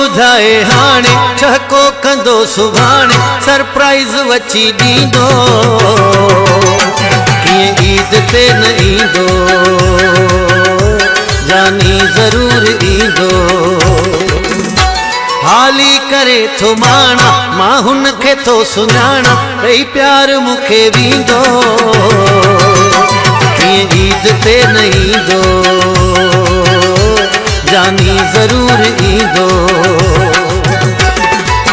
ॿुधाए हाणे ठको कंदो सुभाणे सरप्राइज़ वची ॾींदो कीअं ईद ते न ईंदो जानी ज़रूर ईंदो हाली करे थो माणा मां हुन खे थो सुञाणा ॾेई प्यार मूंखे वींदो कीअं ईद ते न ईंदो जानी ज़रूर ईंदो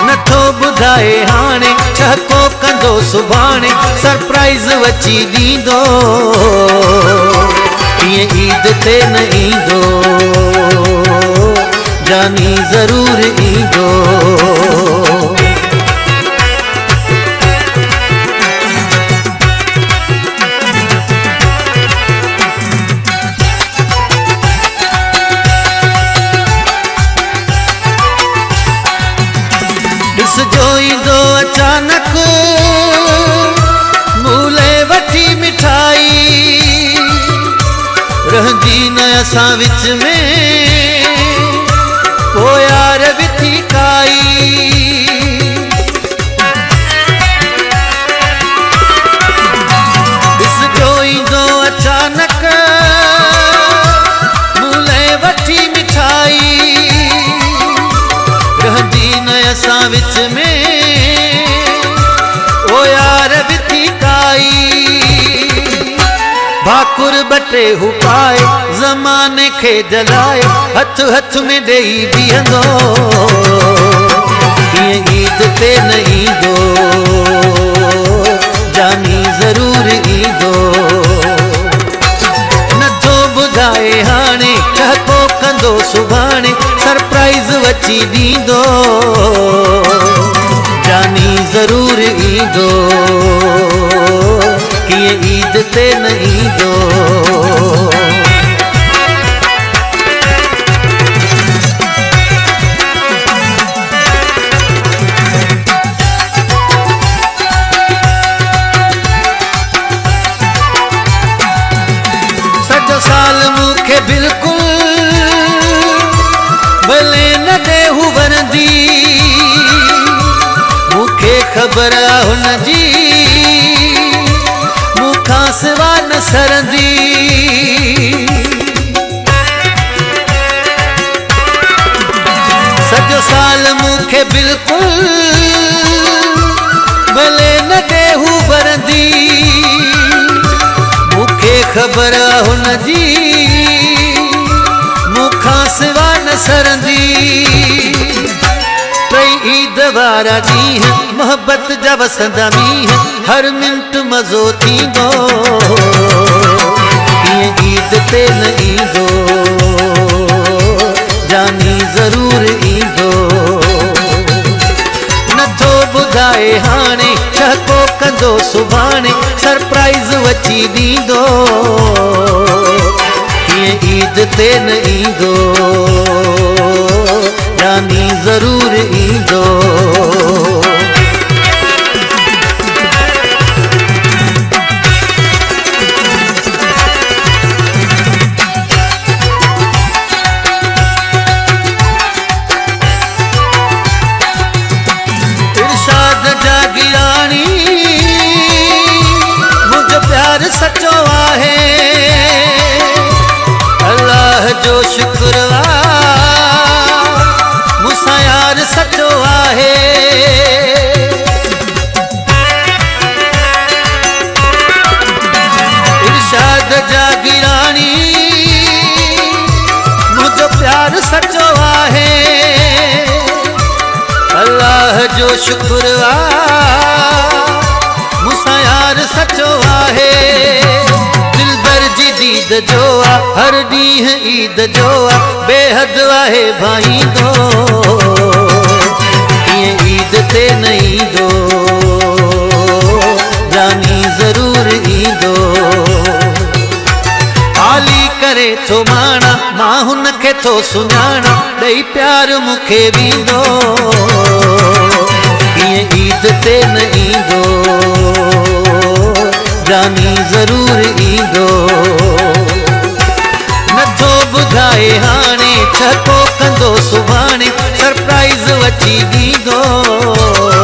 नथो ॿुधाए हाणे ठको कंदो सुभाणे सरप्राइज़ वची ॾींदो कीअं ईद ते न ईंदो जानी ज़रूर ईंदो ॾिसजो ईंदो अचानक मूले वठी मिठाई रहंदी न असां विच में यार विथी काई ॾिसजो ईंदो अचानक मूले वठी मिठाई रहंदी न असां विच में ओ यार विथी काई भाकुर बटे हू पाए ज़माने खे जलाए हथ हथ में ॾेई बीहंदो कीअं ईद ते न ईंदो जानी ज़रूर ईंदो नथो ॿुधाए हाणे ठको कंदो सुभाणे सरप्राइज़ वची ॾींदो जानी ज़रूर ईंदो कीअं ईद ते न ईंदो सॼो साल मूंखे बिल्कुलु भले न ॾे हू वरंदी मूंखे ख़बर आहे हुनजी मूंखां सिवा न सरंदी सॼो साल मूंखे बिल्कुलु भले न ॾे हू वरंदी मूंखे ख़बर आहे हुनजी मूंखां सिवा न सरंदी टई ईद वारा ॾींहं मोहबत जा वसंदा मींहं हर मिंट मज़ो थींदो कीअं ईद ते न ईंदो जानी ज़रूर ईंदो नथो ॿुधाए हाणे ठको कंदो सुभाणे सरप्राइज़ वची ॾींदो कीअं ईद ते न ईंदो जानी ज़रूर ईंदो सचो आहे अल्लाह जो शुक्र मूंसां यार सचो आहे इरशाद जागिरानी मुंहिंजो प्यार सचो आहे अल्लाह जो शुक्र मूंसां यार सचो आहे दिलबर जी दीद जो हर ॾींहुं ईद जो बेहद आहे भाईंदो कीअं ईद ते न ईंदो जानी ज़रूर ईंदो हाली करे थो माणा मां हुन खे थो सुञाणा ॾेई प्यार मूंखे वींदो कीअं ईद ते न ईंदो जानी ज़रूर ईंदो नथो ॿुधाए हाणे ठको कंदो सुभाणे सरप्राइज़ वठी ॾींदो।